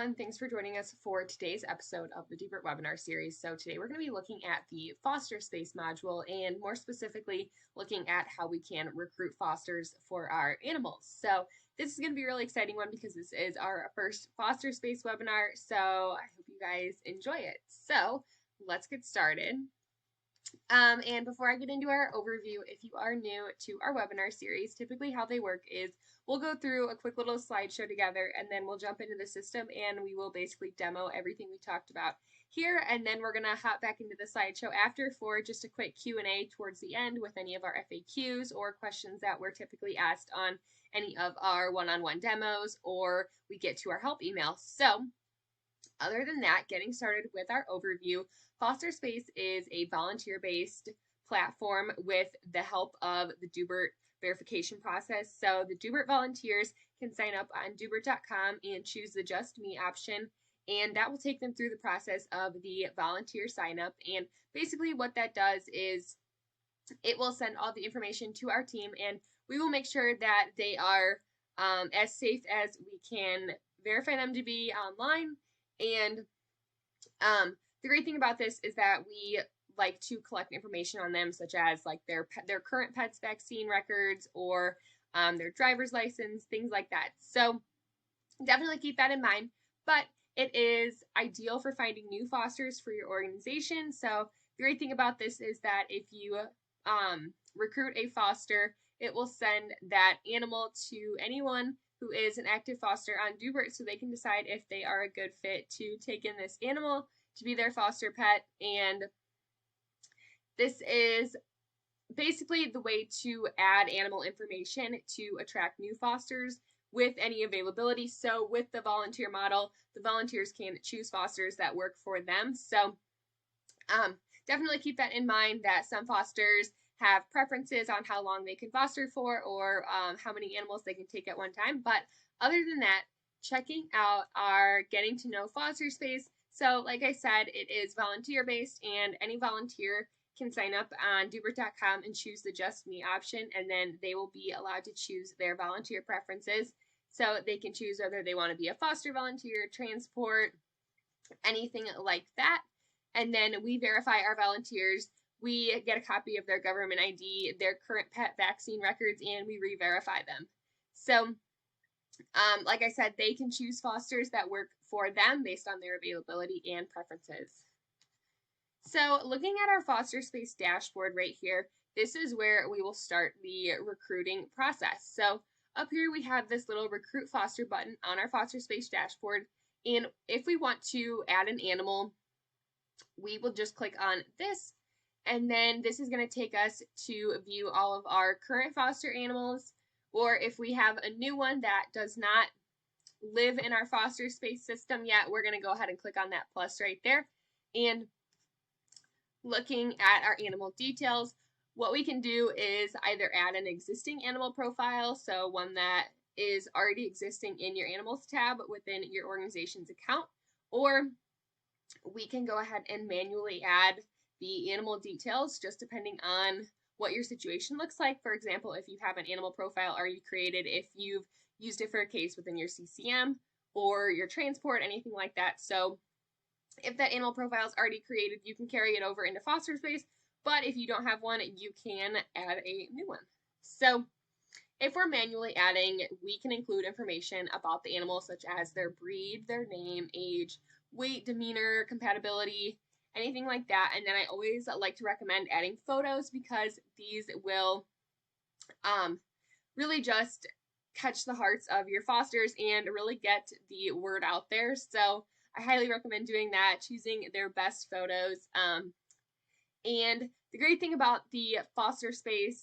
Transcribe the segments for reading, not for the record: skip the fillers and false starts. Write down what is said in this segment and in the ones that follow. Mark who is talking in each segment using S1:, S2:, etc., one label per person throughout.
S1: everyone. Thanks for joining us for today's episode of the Doobert webinar series. So today we're going to be looking at the FosterSpace module and more specifically looking at how we can recruit fosters for our animals. So this is going to be a really exciting one because this is our first FosterSpace webinar. So I hope you guys enjoy it. So let's get started. And before I get into our overview, if you are new to our webinar series, typically how they work is we'll go through a quick little slideshow together and then we'll jump into the system and we will basically demo everything we talked about here, and then we're going to hop back into the slideshow after for just a quick Q&A towards the end with any of our FAQs or questions that were typically asked on any of our one-on-one demos, or we get to our help email. So other than that, getting started with our overview, FosterSpace is a volunteer-based platform with the help of the Doobert verification process. So the Doobert volunteers can sign up on Doobert.com and choose the Just Me option, and that will take them through the process of the volunteer sign up. And basically what that does is it will send all the information to our team, and we will make sure that they are as safe as we can verify them to be online. And the great thing about this is that we like to collect information on them, such as like their current pet's vaccine records or their driver's license, things like that. So definitely keep that in mind. But it is ideal for finding new fosters for your organization. So the great thing about this is that if you recruit a foster, it will send that animal to anyone who is an active foster on Doobert, so they can decide if they are a good fit to take in this animal to be their foster pet. And this is basically the way to add animal information to attract new fosters with any availability. So with the volunteer model, the volunteers can choose fosters that work for them. So definitely keep that in mind, that some fosters have preferences on how long they can foster for or how many animals they can take at one time. But other than that, checking out our Getting to Know FosterSpace. So like I said, it is volunteer based, and any volunteer can sign up on Doobert.com and choose the Just Me option, and then they will be allowed to choose their volunteer preferences. So they can choose whether they want to be a foster volunteer, transport, anything like that. And then we verify our volunteers. We get a copy of their government ID, their current pet vaccine records, and we re-verify them. So, like I said, they can choose fosters that work for them based on their availability and preferences. So, looking at our FosterSpace dashboard right here, this is where we will start the recruiting process. So, up here we have this little Recruit Foster button on our FosterSpace dashboard, and if we want to add an animal, we will just click on this. And then this is going to take us to view all of our current foster animals, or if we have a new one that does not live in our FosterSpace system yet, we're going to go ahead and click on that plus right there. And looking at our animal details, what we can do is either add an existing animal profile, so one that is already existing in your animals tab within your organization's account, or we can go ahead and manually add the animal details, just depending on what your situation looks like. For example, if you have an animal profile already created, if you've used it for a case within your CCM or your transport, anything like that. So if that animal profile is already created, you can carry it over into FosterSpace, but if you don't have one, you can add a new one. So if we're manually adding, we can include information about the animal, such as their breed, their name, age, weight, demeanor, compatibility, anything like that. And then I always like to recommend adding photos, because these will really just catch the hearts of your fosters and really get the word out there. So I highly recommend doing that, choosing their best photos. And the great thing about the FosterSpace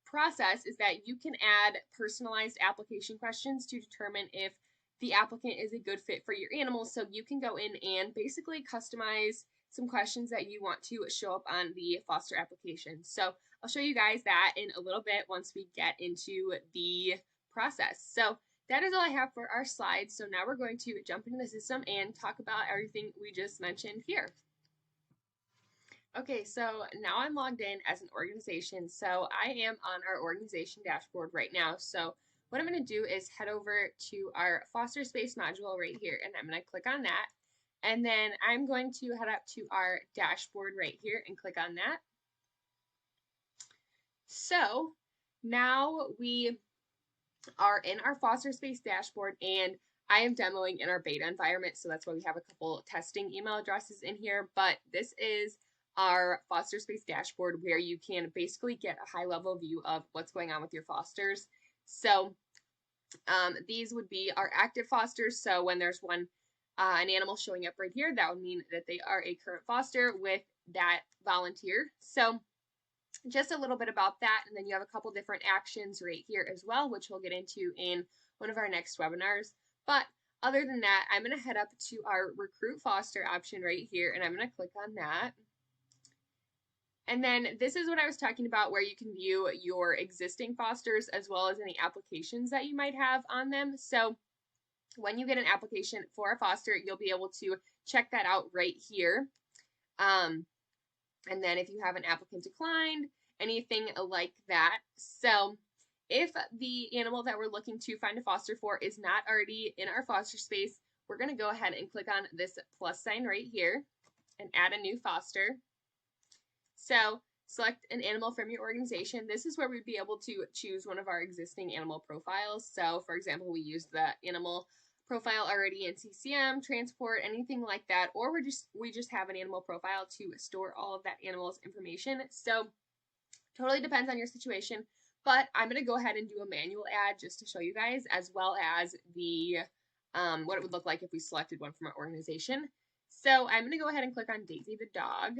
S1: process is that you can add personalized application questions to determine if the applicant is a good fit for your animal. So you can go in and basically customize some questions that you want to show up on the foster application. So I'll show you guys that in a little bit once we get into the process. So that is all I have for our slides. So now we're going to jump into the system and talk about everything we just mentioned here. Okay, so now I'm logged in as an organization. So I am on our organization dashboard right now. So what I'm going to do is head over to our FosterSpace module right here, and I'm going to click on that. And then I'm going to head up to our dashboard right here and click on that. So now we are in our FosterSpace dashboard, and I am demoing in our beta environment, so that's why we have a couple testing email addresses in here, but this is our FosterSpace dashboard where you can basically get a high-level view of what's going on with your fosters. So these would be our active fosters, so when there's an animal showing up right here, that would mean that they are a current foster with that volunteer. So just a little bit about that, and then you have a couple different actions right here as well, which we'll get into in one of our next webinars. But other than that, I'm going to head up to our recruit foster option right here, and I'm going to click on that. And then this is what I was talking about, where you can view your existing fosters as well as any applications that you might have on them. So when you get an application for a foster, you'll be able to check that out right here. And then if you have an applicant declined, anything like that. So if the animal that we're looking to find a foster for is not already in our FosterSpace, we're going to go ahead and click on this plus sign right here and add a new foster. So select an animal from your organization. This is where we'd be able to choose one of our existing animal profiles. So for example, we use the animal profile already in CCM, transport, anything like that, or we just have an animal profile to store all of that animal's information. So totally depends on your situation, but I'm going to go ahead and do a manual add just to show you guys, as well as the what it would look like if we selected one from our organization. So I'm going to go ahead and click on Daisy the dog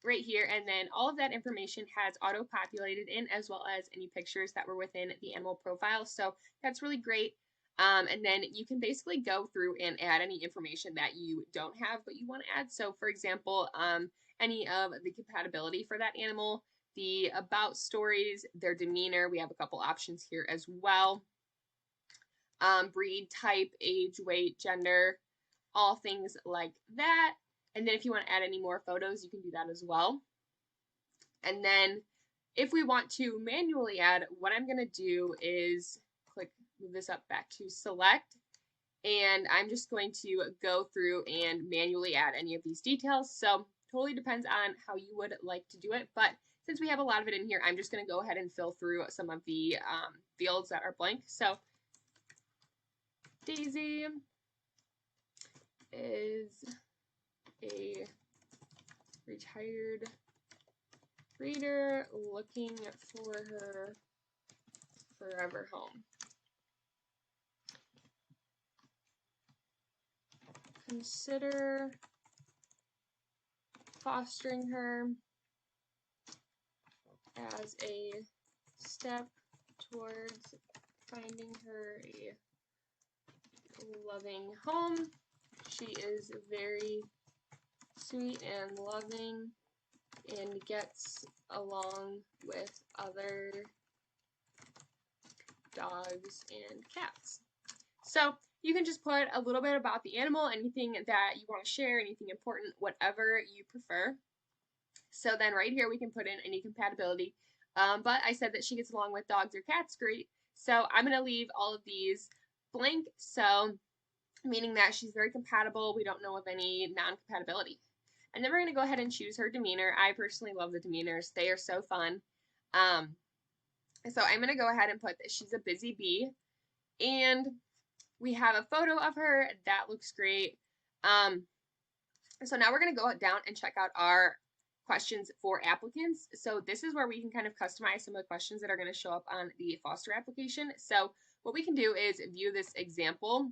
S1: right here, and then all of that information has auto-populated in, as well as any pictures that were within the animal profile. So that's really great. And then you can basically go through and add any information that you don't have but you want to add. So for example, any of the compatibility for that animal, the about stories, their demeanor. We have a couple options here as well. Breed, type, age, weight, gender, all things like that. And then if you want to add any more photos, you can do that as well. And then if we want to manually add, what I'm going to do is move this up back to select, and I'm just going to go through and manually add any of these details. So totally depends on how you would like to do it, but since we have a lot of it in here, I'm just going to go ahead and fill through some of the fields that are blank. So Daisy is a retired breeder looking for her forever home. Consider fostering her as a step towards finding her a loving home. She is very sweet and loving and gets along with other dogs and cats. So you can just put a little bit about the animal, anything that you want to share, anything important, whatever you prefer. So then right here we can put in any compatibility. But I said that she gets along with dogs or cats, great. So I'm going to leave all of these blank, so meaning that she's very compatible. We don't know of any non-compatibility. And then we're going to go ahead and choose her demeanor. I personally love the demeanors. They are so fun. So I'm going to go ahead and put that she's a busy bee. And we have a photo of her. That looks great. So now we're going to go down and check out our questions for applicants. So this is where we can kind of customize some of the questions that are going to show up on the foster application. So what we can do is view this example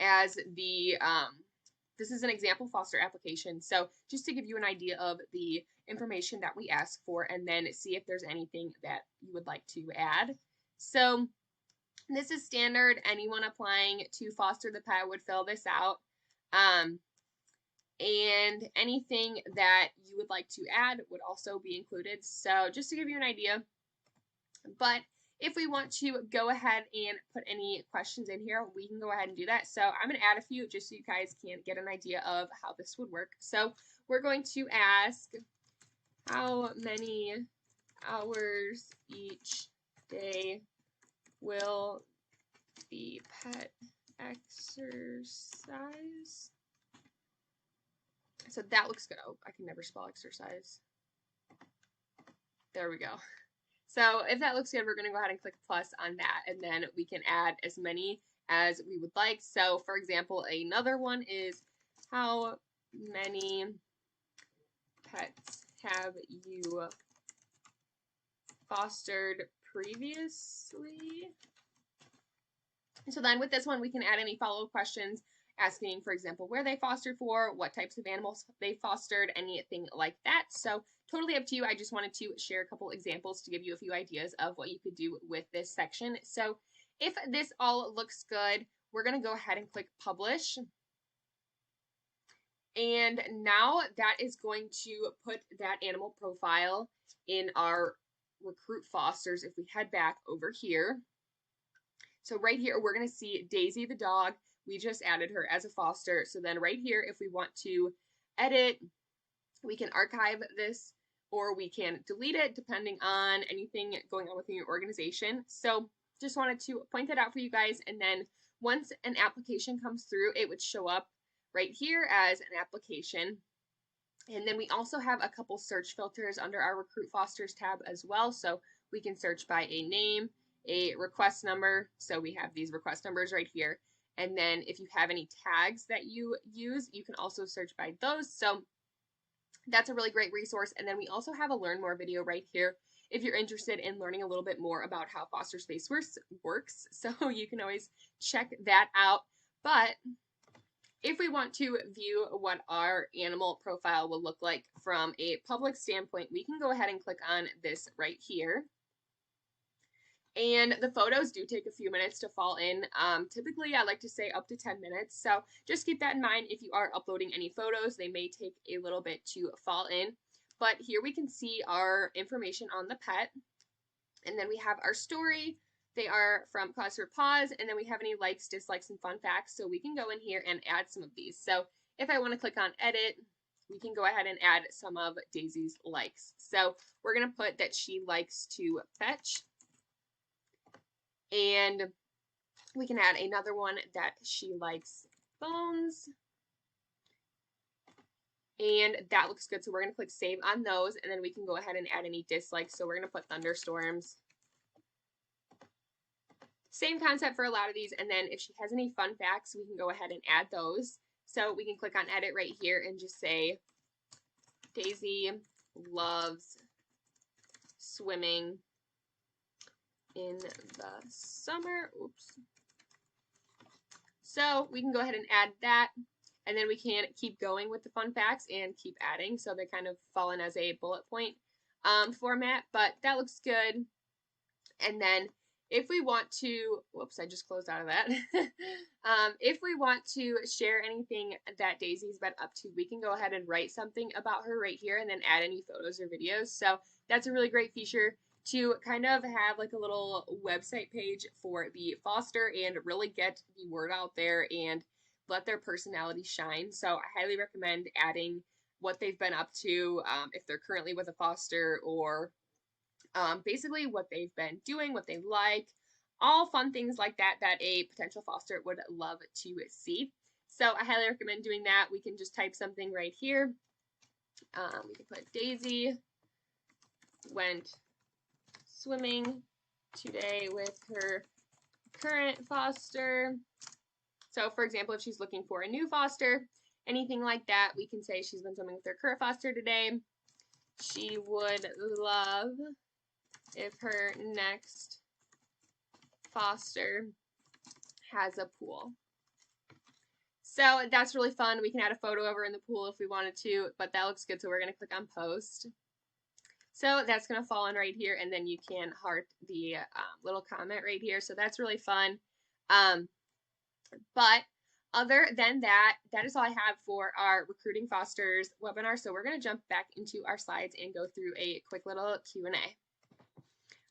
S1: as the, this is an example foster application. So just to give you an idea of the information that we ask for, and then see if there's anything that you would like to add. So this is standard. Anyone applying to foster the pet would fill this out. And anything that you would like to add would also be included. So just to give you an idea. But if we want to go ahead and put any questions in here, we can go ahead and do that. So I'm going to add a few just so you guys can get an idea of how this would work. So we're going to ask, how many hours each day will the pet exercise? So that looks good. Oh, I can never spell exercise. There we go. So if that looks good, we're going to go ahead and click plus on that, and then we can add as many as we would like. So for example, another one is, how many pets have you fostered previously? So then with this one, we can add any follow-up questions asking, for example, where they fostered for, what types of animals they fostered, anything like that. So totally up to you. I just wanted to share a couple examples to give you a few ideas of what you could do with this section. So if this all looks good, we're going to go ahead and click publish. And now that is going to put that animal profile in our recruit fosters. If we head back over here, so right here, we're going to see Daisy the dog. We just added her as a foster. So then right here, if we want to edit, we can archive this or we can delete it depending on anything going on within your organization. So just wanted to point that out for you guys. And then once an application comes through, it would show up right here as an application. And then we also have a couple search filters under our Recruit Fosters tab as well. So we can search by a name, a request number. So we have these request numbers right here. And then if you have any tags that you use, you can also search by those. So that's a really great resource. And then we also have a learn more video right here if you're interested in learning a little bit more about how FosterSpace works. So you can always check that out. But if we want to view what our animal profile will look like from a public standpoint, we can go ahead and click on this right here. And the photos do take a few minutes to fall in. Typically, I like to say up to 10 minutes. So just keep that in mind. If you are uploading any photos, they may take a little bit to fall in. But here we can see our information on the pet. And then we have our story. They are from Cause for Pause. And then we have any likes, dislikes, and fun facts. So we can go in here and add some of these. So if I want to click on edit, we can go ahead and add some of Daisy's likes. So we're going to put that she likes to fetch. And we can add another one that she likes bones. And that looks good. So we're going to click save on those. And then we can go ahead and add any dislikes. So we're going to put thunderstorms. Same concept for a lot of these. And then if she has any fun facts, we can go ahead and add those. So we can click on edit right here and just say, Daisy loves swimming in the summer. Oops. So we can go ahead and add that, and then we can keep going with the fun facts and keep adding. So they kind of fall in as a bullet point format, but that looks good. And then if we want to, whoops, I just closed out of that. If we want to share anything that Daisy's been up to, we can go ahead and write something about her right here and then add any photos or videos. So that's a really great feature to kind of have like a little website page for the foster and really get the word out there and let their personality shine. So I highly recommend adding what they've been up to, if they're currently with a foster, or basically what they've been doing, what they like, all fun things like that that a potential foster would love to see. So I highly recommend doing that. We can just type something right here. We can put Daisy went swimming today with her current foster. So for example, if she's looking for a new foster, anything like that, we can say she's been swimming with her current foster today. She would love if her next foster has a pool. So that's really fun. We can add a photo over in the pool if we wanted to, but that looks good. So we're going to click on post. So that's going to fall in right here, and then you can heart the little comment right here. So that's really fun. But other than that, that is all I have for our Recruiting Fosters webinar. So we're going to jump back into our slides and go through a quick little Q&A.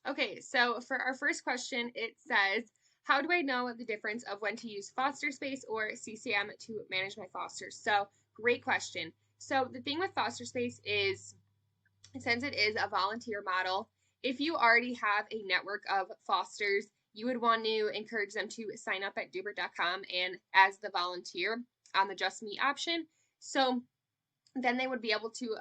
S1: Okay, so for our first question, it says, how do I know the difference of when to use FosterSpace or CCM to manage my fosters? So great question. So the thing with FosterSpace is, since it is a volunteer model, if you already have a network of fosters, you would want to encourage them to sign up at Doobert.com and as the volunteer on the Just Me option. So then they would be able to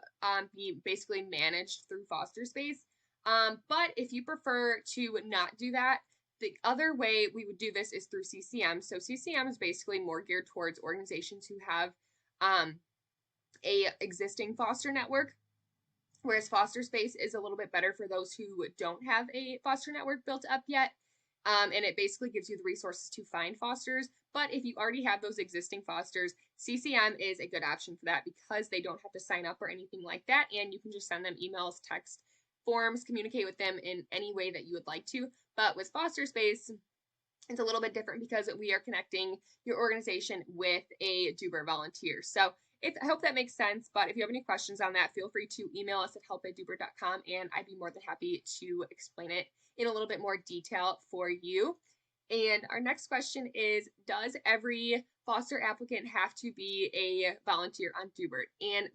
S1: be basically managed through FosterSpace. But if you prefer to not do that, the other way we would do this is through CCM. So CCM is basically more geared towards organizations who have a existing foster network, whereas FosterSpace is a little bit better for those who don't have a foster network built up yet. And it basically gives you the resources to find fosters. But if you already have those existing fosters, CCM is a good option for that because they don't have to sign up or anything like that. And you can just send them emails, text, forms, communicate with them in any way that you would like to. But with FosterSpace, it's a little bit different because we are connecting your organization with a Doobert volunteer. So I hope that makes sense, but if you have any questions on that, feel free to email us at help@Doobert.com, and I'd be more than happy to explain it in a little bit more detail for you. And our next question is, does every foster applicant have to be a volunteer on Doobert? And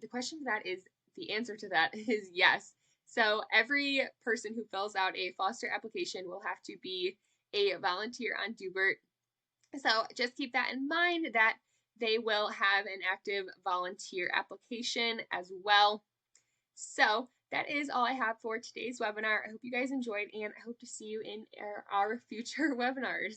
S1: the answer to that is yes. So every person who fills out a foster application will have to be a volunteer on Doobert. So just keep that in mind that they will have an active volunteer application as well. So that is all I have for today's webinar. I hope you guys enjoyed, and I hope to see you in our future webinars.